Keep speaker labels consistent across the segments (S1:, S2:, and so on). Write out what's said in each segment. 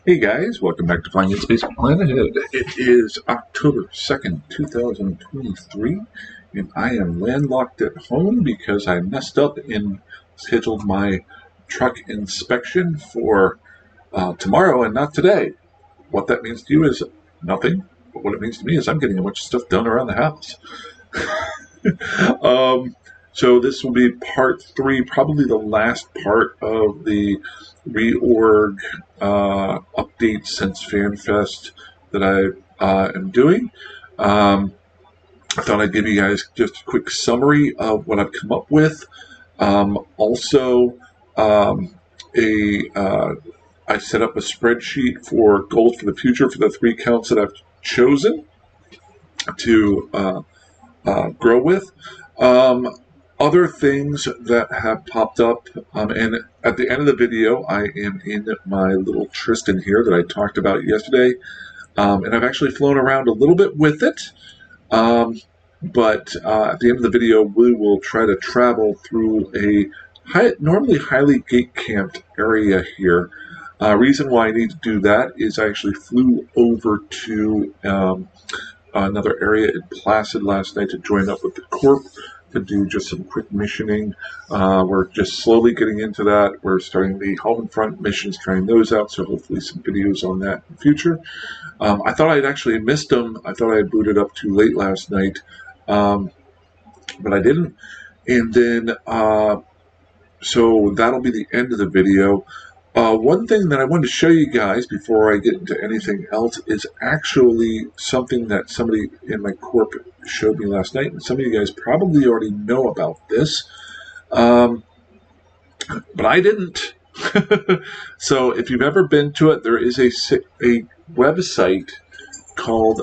S1: Hey guys, welcome back to Flying in Space Planet. It is October 2nd, 2023, and I am landlocked at home because I messed up and scheduled my truck inspection for tomorrow and not today. What that means to you is nothing, but what it means to me is I'm getting a bunch of stuff done around the house. So this will be part 3, probably the last part of the Reorg update since FanFest that I am doing. I thought I'd give you guys just a quick summary of what I've come up with. Also, I set up a spreadsheet for goals for the future for the 3 counts that I've chosen to grow with. Other things that have popped up, and at the end of the video, I am in my little Tristan here that I talked about yesterday, and I've actually flown around a little bit with it, but at the end of the video, we will try to travel through a normally highly gate-camped area here. Reason why I need to do that is I actually flew over to another area in Placid last night to join up with the Corp to do just some quick missioning. We're just slowly getting into that. We're starting the home and front missions, trying those out, so hopefully some videos on that in the future. I thought I'd actually missed them. I thought I had booted up too late last night, but I didn't. And then, so that'll be the end of the video. One thing that I wanted to show you guys before I get into anything else is actually something that somebody in my corp showed me last night, and some of you guys probably already know about this, but I didn't. So if you've ever been to it, there is a website called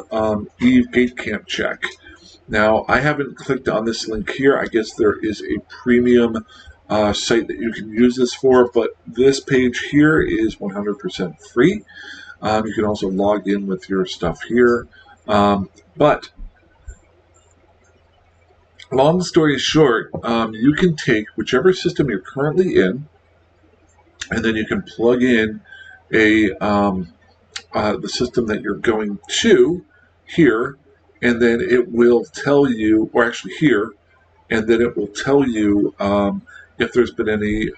S1: Eve Gate Camp Check. Now, I haven't clicked on this link here. I guess there is a premium site that you can use this for, but this page here is 100% free. You can also log in with your stuff here. But long story short, you can take whichever system you're currently in, and then you can plug in the system that you're going to here, and then it will tell you, or actually here, and then it will tell you if there's been any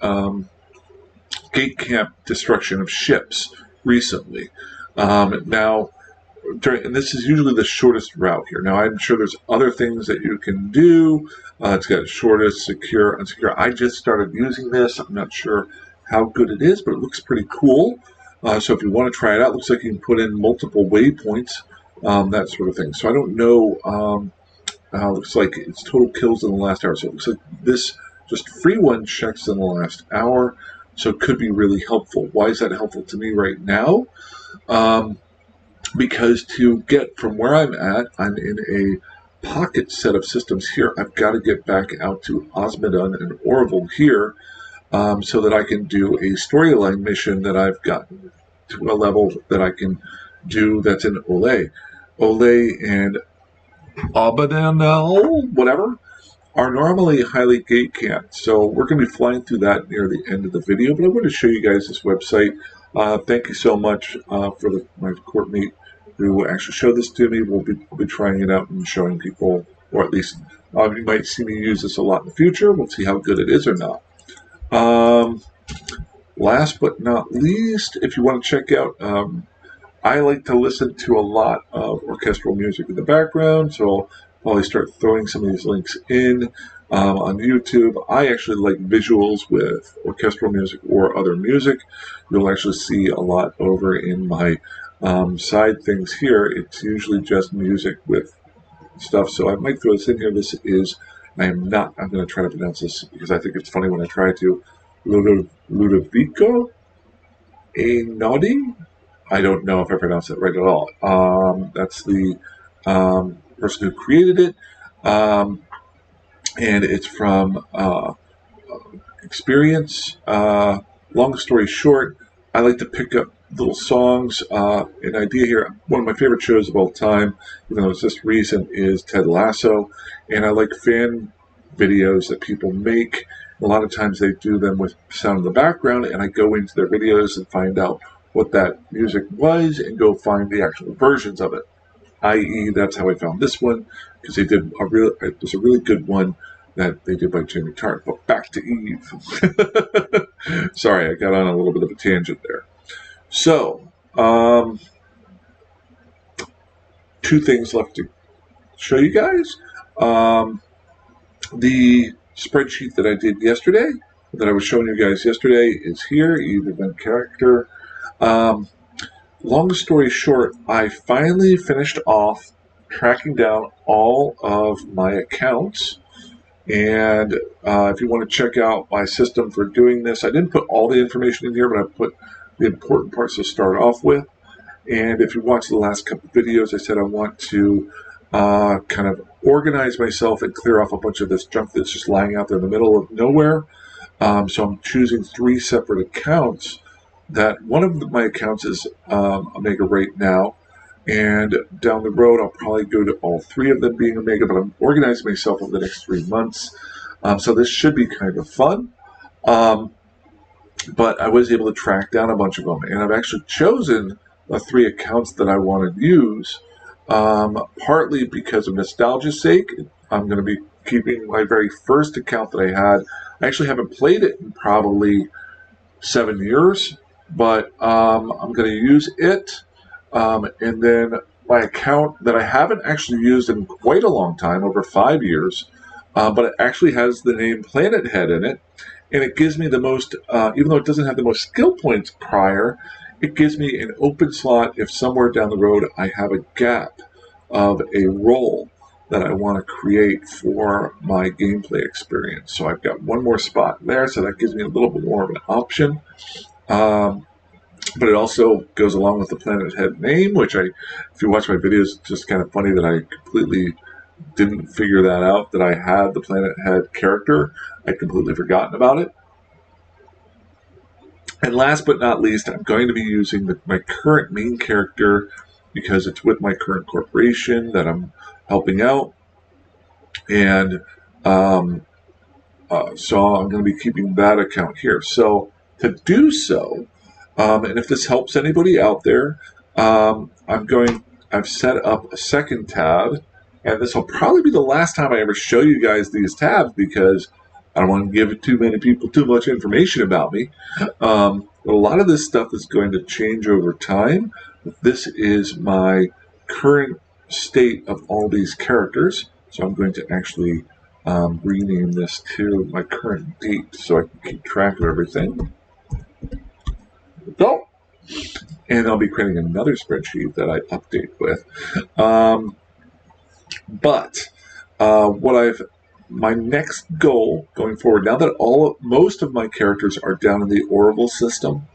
S1: gate camp destruction of ships recently. Now, and this is usually the shortest route here. Now, I'm sure there's other things that you can do. It's got shortest, secure, unsecure. I just started using this. I'm not sure how good it is, but it looks pretty cool. So if you want to try it out, it looks like you can put in multiple waypoints, that sort of thing. So I don't know. Looks like it's total kills in the last hour. So it looks like this just free one checks in the last hour. So it could be really helpful. Why is that helpful to me right now? Because to get from where I'm at, I'm in a pocket set of systems here. I've got to get back out to Osmodon and Orville here so that I can do a storyline mission that I've gotten to a level that I can do that's in Olay. Olay and Abadanel, whatever, are normally highly gate camped. So we're going to be flying through that near the end of the video, but I want to show you guys this website. Thank you so much for my court mate who actually showed this to me. We'll be trying it out and showing people, or at least you might see me use this a lot in the future. We'll see how good it is or not. Last but not least, if you want to check out, I like to listen to a lot of orchestral music in the background, so I'll probably start throwing some of these links in on YouTube. I actually like visuals with orchestral music or other music. You'll actually see a lot over in my side things here. It's usually just music with stuff, so I might throw this in here. This is, I'm going to try to pronounce this because I think it's funny when I try to, Ludovico Einaudi. I don't know if I pronounced it right at all. That's the person who created it, and it's from experience. Long story short, I like to pick up little songs. An idea here, one of my favorite shows of all time, even though it's just recent, is Ted Lasso, and I like fan videos that people make. A lot of times they do them with sound in the background, and I go into their videos and find out what that music was and go find the actual versions of it. I.e., that's how I found this one, because it was a really good one that they did by Jamie Tart. But back to Eve. Sorry, I got on a little bit of a tangent there. So, two things left to show you guys. The spreadsheet that I did yesterday, that I was showing you guys yesterday, is here. Eve event character. Long story short, I finally finished off tracking down all of my accounts. And if you want to check out my system for doing this, I didn't put all the information in here, but I put the important parts to start off with. And if you watch the last couple of videos, I said I want to kind of organize myself and clear off a bunch of this junk that's just lying out there in the middle of nowhere. So I'm choosing 3 separate accounts. That one of my accounts is Omega right now, and down the road I'll probably go to all 3 of them being Omega, but I'm organizing myself over the next 3 months. So this should be kind of fun. But I was able to track down a bunch of them, and I've actually chosen the 3 accounts that I want to use, partly because of nostalgia's sake. I'm going to be keeping my very first account that I had. I actually haven't played it in probably 7 years, but I'm going to use it. And then my account that I haven't actually used in quite a long time, over 5 years, but it actually has the name Planet Head in it. And it gives me the most, even though it doesn't have the most skill points prior, it gives me an open slot if somewhere down the road I have a gap of a role that I want to create for my gameplay experience. So I've got one more spot there, so that gives me a little bit more of an option. But it also goes along with the Planet Head name, which if you watch my videos, it's just kind of funny that I completely didn't figure that out, that I had the Planet Head character. I'd completely forgotten about it. And last but not least, I'm going to be using my current main character because it's with my current corporation that I'm helping out. And so I'm going to be keeping that account here. So to do so, and if this helps anybody out there, I've set up a second tab, and this will probably be the last time I ever show you guys these tabs because I don't want to give too many people too much information about me. But a lot of this stuff is going to change over time. This is my current state of all these characters, so I'm going to actually rename this to my current date so I can keep track of everything. So, and I'll be creating another spreadsheet that I update with. My next goal going forward, now that most of my characters are down in the Orville system,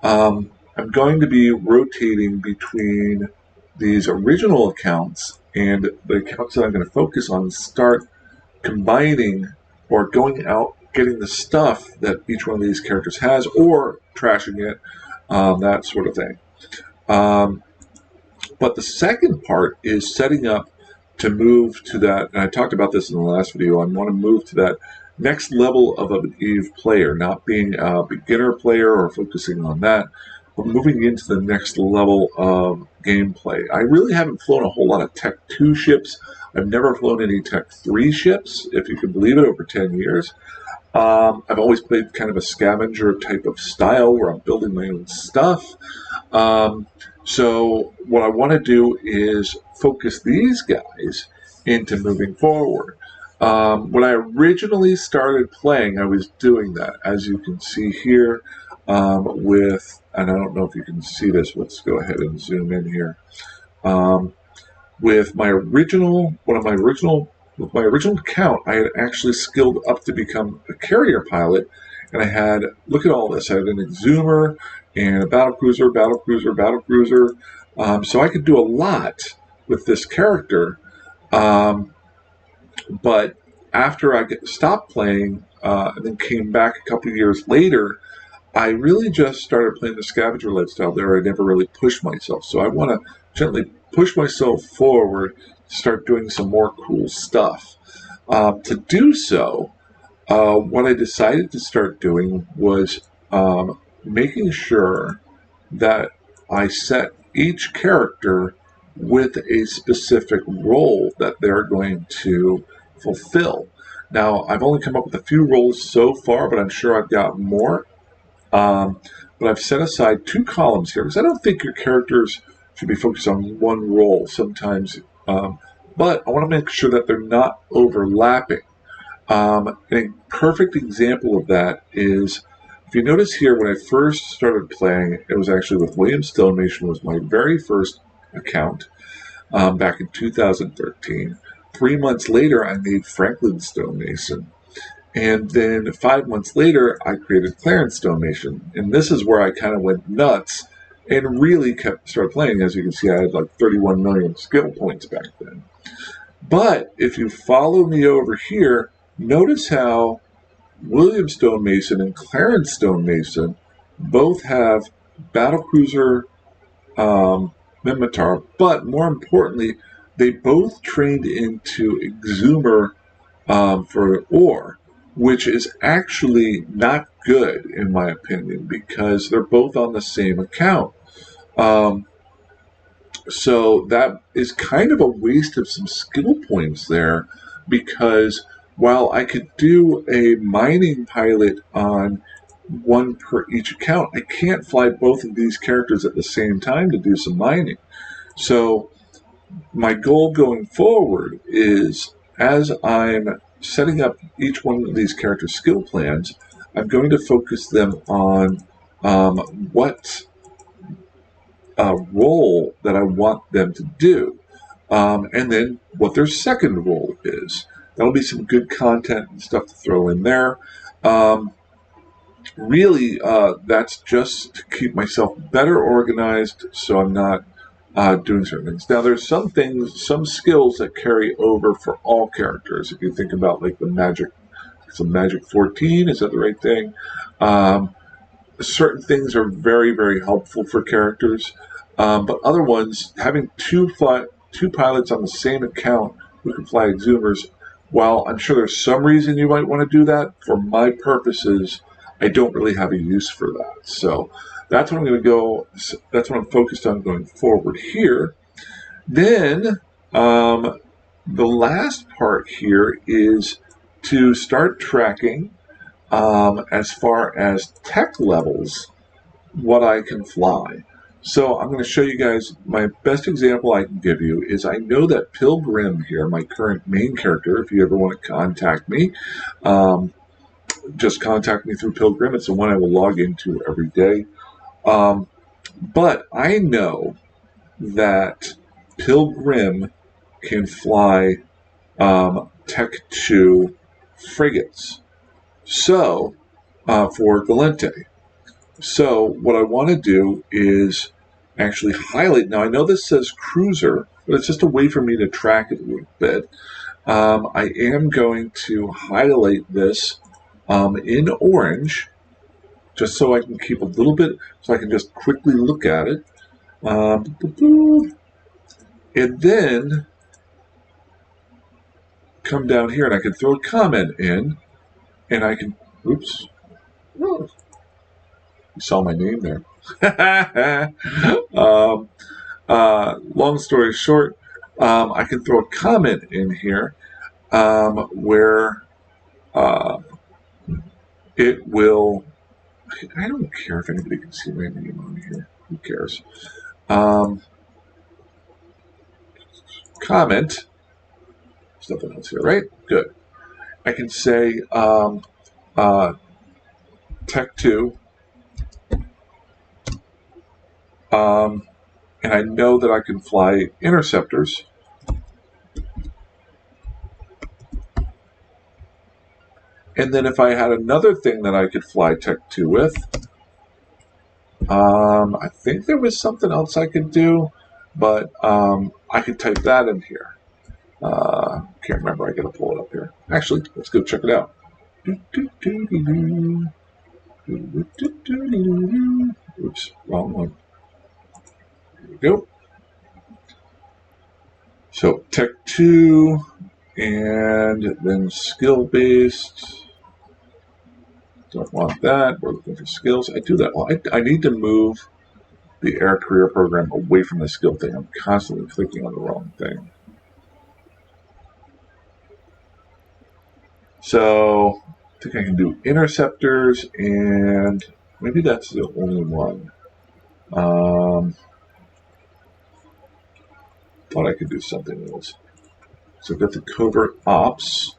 S1: I'm going to be rotating between these original accounts and the accounts that I'm going to focus on, start combining or going out, getting the stuff that each one of these characters has, or trashing it, that sort of thing. But the second part is setting up to move to that, and I talked about this in the last video, I want to move to that next level of an Eve player, not being a beginner player or focusing on that, but moving into the next level of gameplay. I really haven't flown a whole lot of Tech 2 ships. I've never flown any Tech 3 ships, if you can believe it, over 10 years. I've always played kind of a scavenger type of style where I'm building my own stuff. So what I want to do is focus these guys into moving forward. When I originally started playing, I was doing that, as you can see here, and I don't know if you can see this, let's go ahead and zoom in here. With my original account, I had actually skilled up to become a carrier pilot, and I had, look at all this, I had an exhumer and a battlecruiser, so I could do a lot with this character, but after I stopped playing and then came back a couple of years later, I really just started playing the scavenger lifestyle there. I never really pushed myself, so I want to gently push myself forward, start doing some more cool stuff. To do so, what I decided to start doing was making sure that I set each character with a specific role that they're going to fulfill. Now, I've only come up with a few roles so far, but I'm sure I've got more. But I've set aside 2 columns here because I don't think your characters should be focused on one role sometimes. But I want to make sure that they're not overlapping. A perfect example of that is, if you notice here, when I first started playing, it was actually with William Stonemason, was my very first account back in 2013. 3 months later, I made Franklin Stonemason. And then 5 months later, I created Clarence Stonemason. And this is where I kind of went nuts and really started playing. As you can see, I had like 31 million skill points back then. But if you follow me over here, notice how William Stonemason and Clarence Stonemason both have battlecruiser Minmatar, but more importantly, they both trained into Exhumer for ore, which is actually not good in my opinion because they're both on the same account. So that is kind of a waste of some skill points there, because while I could do a mining pilot on one per each account, I can't fly both of these characters at the same time to do some mining. So my goal going forward is, as I'm setting up each one of these character skill plans, I'm going to focus them on what role that I want them to do, and then what their second role is. That'll be some good content and stuff to throw in there. Really, that's just to keep myself better organized so I'm not doing certain things. Now, there's some skills that carry over for all characters. If you think about like the magic, some magic 14, is that the right thing? Certain things are very, very helpful for characters, but other ones, having two pilots on the same account who can fly exhumers, while I'm sure there's some reason you might want to do that, for my purposes, I don't really have a use for that. So that's what I'm going to go. That's what I'm focused on going forward here. Then the last part here is to start tracking, as far as tech levels, what I can fly. So I'm going to show you guys, my best example I can give you is, I know that Pilgrim here, my current main character, if you ever want to contact me, just contact me through Pilgrim. It's the one I will log into every day. But I know that Pilgrim can fly Tech 2 frigates. So, for Galente. So, what I want to do is actually highlight. Now, I know this says cruiser, but it's just a way for me to track it a little bit. I am going to highlight this in orange, just so I can keep a little bit, so I can just quickly look at it. And then come down here and I can throw a comment in, and I can, oops, oh, you saw my name there. Long story short, I can throw a comment in here where it will, I don't care if anybody can see my name on here. Who cares? Comment. There's nothing else here, right? Good. I can say Tech 2. And I know that I can fly interceptors. And then if I had another thing that I could fly Tech 2 with, I think there was something else I could do, but I could type that in here. Can't remember. I gotta pull it up here. Actually, let's go check it out. Oops, wrong one. Here we go. So Tech 2, and then skill based. Don't want that. We're looking for skills. I do that. Well, I need to move the air career program away from the skill thing. I'm constantly clicking on the wrong thing. So I think I can do interceptors, and maybe that's the only one. Thought I could do something else. So I've got the covert ops.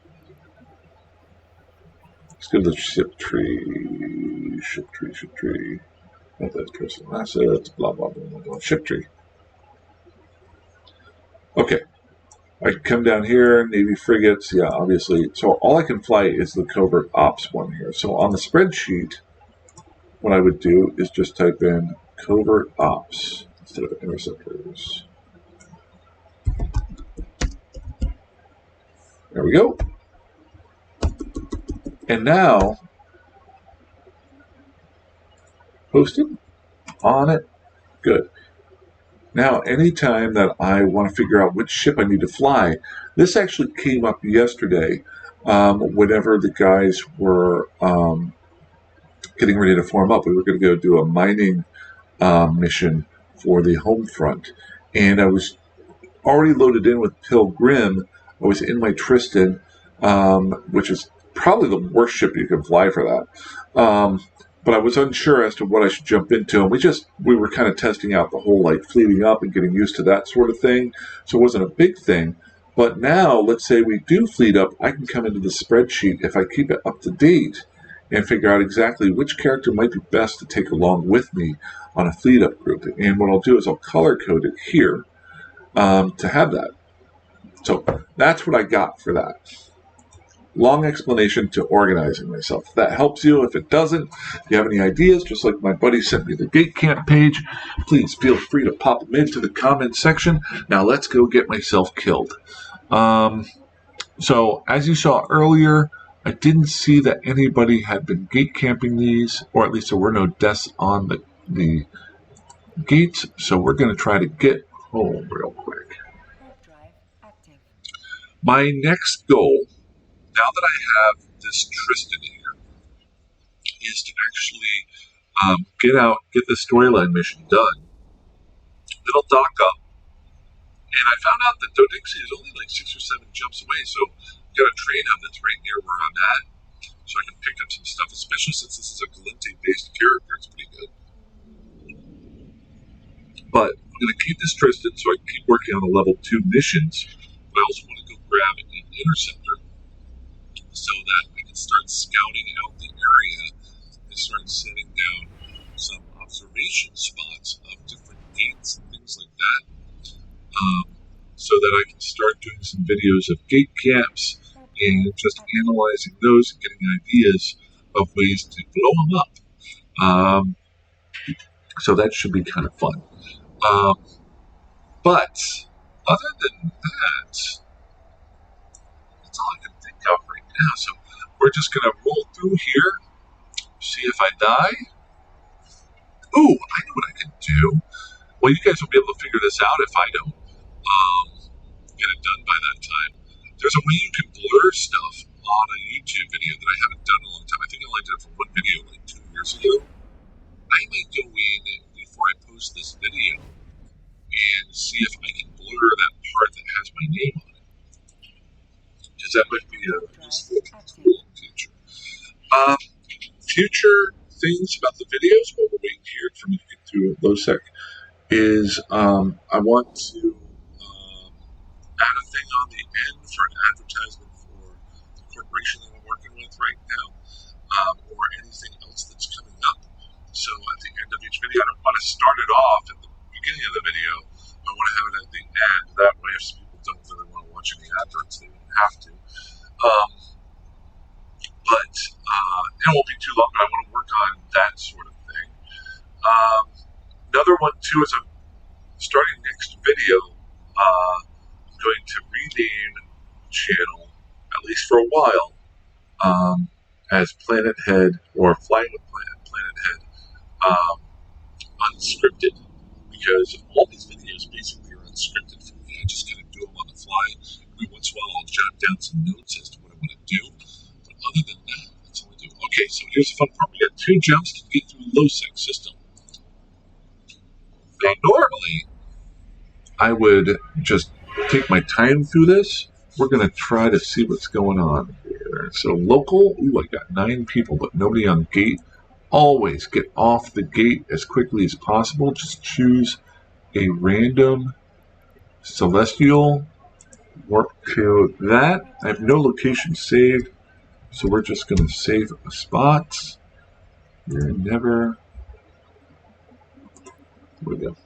S1: Let's go to the ship tree. Ship tree. Not that personal assets, blah, blah, blah, blah, blah. Ship tree. Okay. I can come down here, Navy frigates, yeah, obviously. So all I can fly is the covert ops one here. So on the spreadsheet, what I would do is just type in covert ops instead of interceptors. There we go. And now, posted, on it, good. Now, anytime that I want to figure out which ship I need to fly, this actually came up yesterday whenever the guys were getting ready to form up. We were going to go do a mining mission for the home front. And I was already loaded in with Pilgrim. I was in my Tristan, which is probably the worst ship you can fly for that. But I was unsure as to what I should jump into, and we were kind of testing out the whole like fleeting up and getting used to that sort of thing. So it wasn't a big thing. But now, let's say we do fleet up, I can come into the spreadsheet if I keep it up to date and figure out exactly which character might be best to take along with me on a fleet up group. And what I'll do is I'll color code it here to have that. So that's what I got for that. Long explanation to organizing myself. If that helps you. If it doesn't, if you have any ideas, just like my buddy sent me the gate camp page, please feel free to pop them into the comment section. Now let's go get myself killed. So as you saw earlier, I didn't see that anybody had been gate camping these, or at least there were no deaths on the gates. So we're going to try to get home real quick. My next goal, now that I have this Tristan here, is to actually get the storyline mission done. Then I'll dock up, and I found out that Dodixie is only like 6 or 7 jumps away, so I've got a train hub that's right near where I'm at, so I can pick up some stuff, especially since this is a Galente-based character. It's pretty good. But I'm going to keep this Tristan so I can keep working on the level 2 missions, but I also want to go grab an interceptor so that I can start scouting out the area and start setting down some observation spots of different gates and things like that, so that I can start doing some videos of gate camps and just analyzing those and getting ideas of ways to blow them up. So that should be kind of fun. But other than that, that's all I can think of right now. So we're just going to roll through here, see if I die. Ooh, I know what I can do. Well, you guys will be able to figure this out if I don't get it done by that time. There's a way you can blur stuff on a YouTube video that I haven't done in a long time. I think I only did it for one video like 2 years ago. I might go in before I post this video and see if I can blur that part that has my name on it, because that might be a useful tool in the future. Future things about the videos while we're waiting here for me to get through LoSec is I want to add a thing on the end for an advertisement for the corporation that I'm working with right now, or anything else that's coming up. So at the end of each video, I don't want to start it off at the beginning of the video. I want to have it at the end. That way, if people don't really want to watch any adverts, they don't have to. But it won't be too long, but I want to work on that sort of thing. Another one, too, is I'm starting next video. I'm going to rename the channel, at least for a while, as Planet Head or Flying with Planet Head Unscripted, because all these videos basically are unscripted for me. I just kind of do them on the fly. Every once in a while, I'll jot down some notes as to what I want to do. But other than that, that's all I do. Okay, so here's the fun part. We got 2 jumps to get through the LoSec system. Now, normally, I would just take my time through this. We're going to try to see what's going on here. So local, ooh, I got 9 people, but nobody on gate. Always get off the gate as quickly as possible. Just choose a random celestial, warp to that. I have no location saved, so we're just going to save a spot. Here, never. There we go.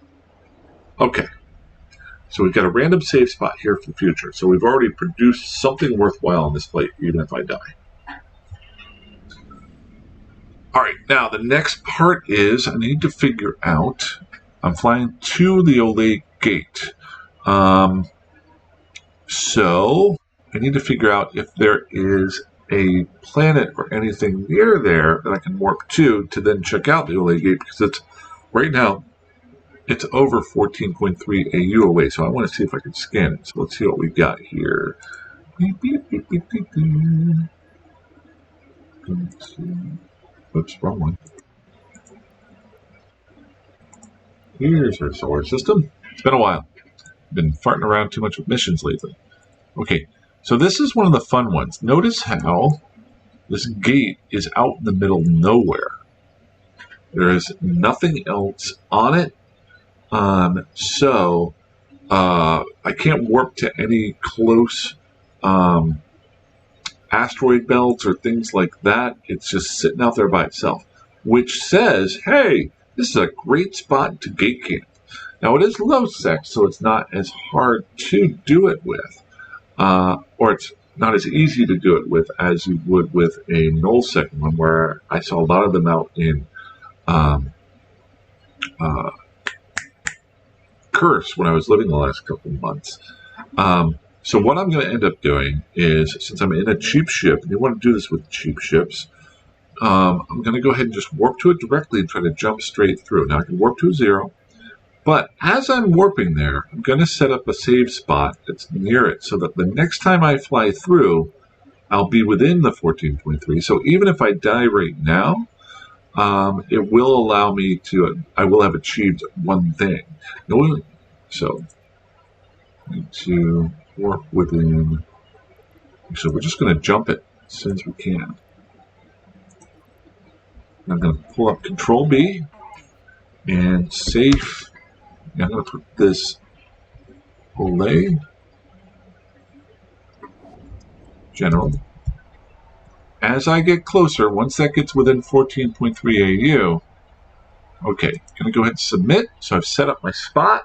S1: Okay. So we've got a random save spot here for the future. So we've already produced something worthwhile on this flight, even if I die. All right, now the next part is I need to figure out, I'm flying to the Olay gate. So I need to figure out if there is a planet or anything near there that I can warp to then check out the Olay gate, because it's right now it's over 14.3 AU away, so I want to see if I can scan it. So let's see what we got here. Beep, beep, beep, beep, beep, beep. Oops, wrong one. Here's our solar system. It's been a while. I've been farting around too much with missions lately. Okay, so this is one of the fun ones. Notice how this gate is out in the middle of nowhere. There is nothing else on it. So I can't warp to any close asteroid belts or things like that. It's just sitting out there by itself, which says, hey, this is a great spot to gate camp. Now, it is low sec, so it's not as hard to do it with, or it's not as easy to do it with as you would with a null sec one, where I saw a lot of them out in Curse when I was living the last couple of months. So what I'm going to end up doing is, since I'm in a cheap ship, and you want to do this with cheap ships, I'm going to go ahead and just warp to it directly and try to jump straight through. Now I can warp to a 0, but as I'm warping there, I'm going to set up a save spot that's near it so that the next time I fly through, I'll be within the 14.3. So even if I die right now, it will allow me to, I will have achieved one thing. So, I need to warp within, so we're just going to jump it as soon as we can. I'm going to pull up Control B and save. I'm going to put this Olay General. As I get closer, once that gets within 14.3 AU, okay, going to go ahead and submit. So I've set up my spot.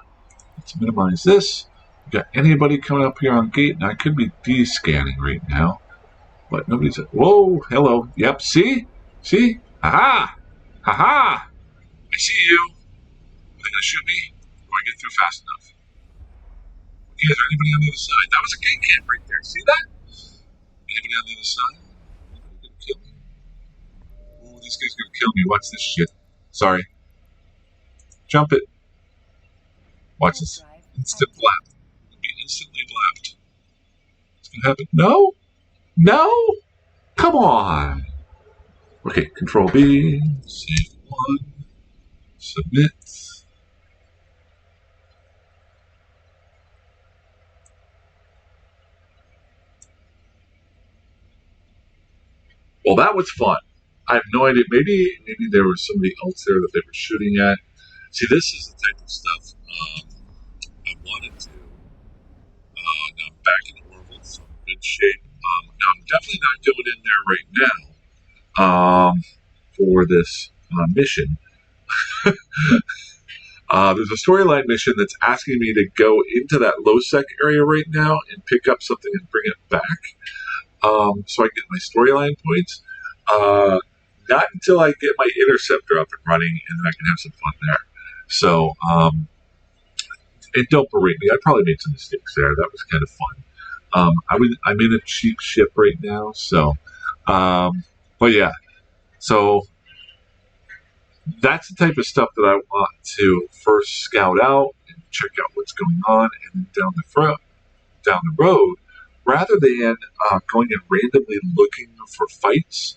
S1: Let's minimize this. Got anybody coming up here on gate, and I could be de-scanning right now, but nobody's. Whoa, hello. Yep, see? Aha! Aha! I see you. Are they going to shoot me? Or I get through fast enough? Okay, is there anybody on the other side? That was a gate camp right there. See that? Anybody on the other side? Anybody going to kill me? Oh, this guy's going to kill me. Watch this shit. Sorry. Jump it. Watch this. Instant blap. It'll be instantly blapped. What's going to happen? No? No? Come on. Okay, Control B, save 1, submit. Well, that was fun. I have no idea. Maybe there was somebody else there that they were shooting at. See, this is the type of stuff I wanted to. Now I'm back in orbit, so I'm in good shape. Now I'm definitely not going in there right now for this mission. There's a storyline mission that's asking me to go into that low sec area right now and pick up something and bring it back, so I get my storyline points. Not until I get my interceptor up and running, and then I can have some fun there. So, don't berate me. I probably made some mistakes there. That was kind of fun. I'm in a cheap ship right now, so, but yeah. So that's the type of stuff that I want to first scout out and check out what's going on, and then down the road, rather than going and randomly looking for fights.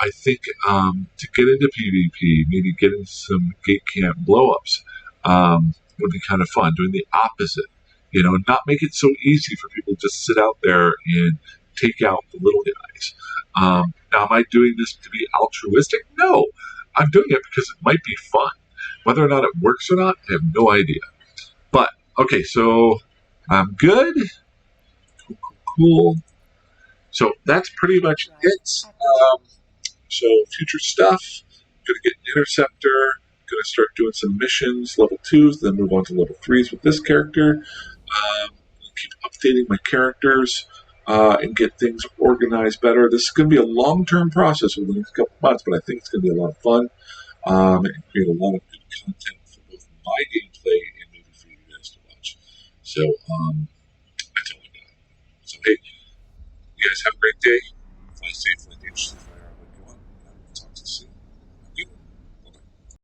S1: I think to get into PvP, maybe get into some gate camp blowups, would be kind of fun. Doing the opposite, not make it so easy for people to just sit out there and take out the little guys. Now, am I doing this to be altruistic? No, I'm doing it because it might be fun. Whether or not it works or not, I have no idea. But okay, so I'm good. Cool. So that's pretty much it. So future stuff. Gonna get an interceptor. Gonna start doing some missions, level 2s, then move on to level 3s with this character. Keep updating my characters and get things organized better. This is going to be a long-term process over the next couple of months, but I think it's going to be a lot of fun and create a lot of good content for both my gameplay and maybe for you guys to watch. So that's all I got. So hey, you guys have a great day. Fly safe, fly dangerously.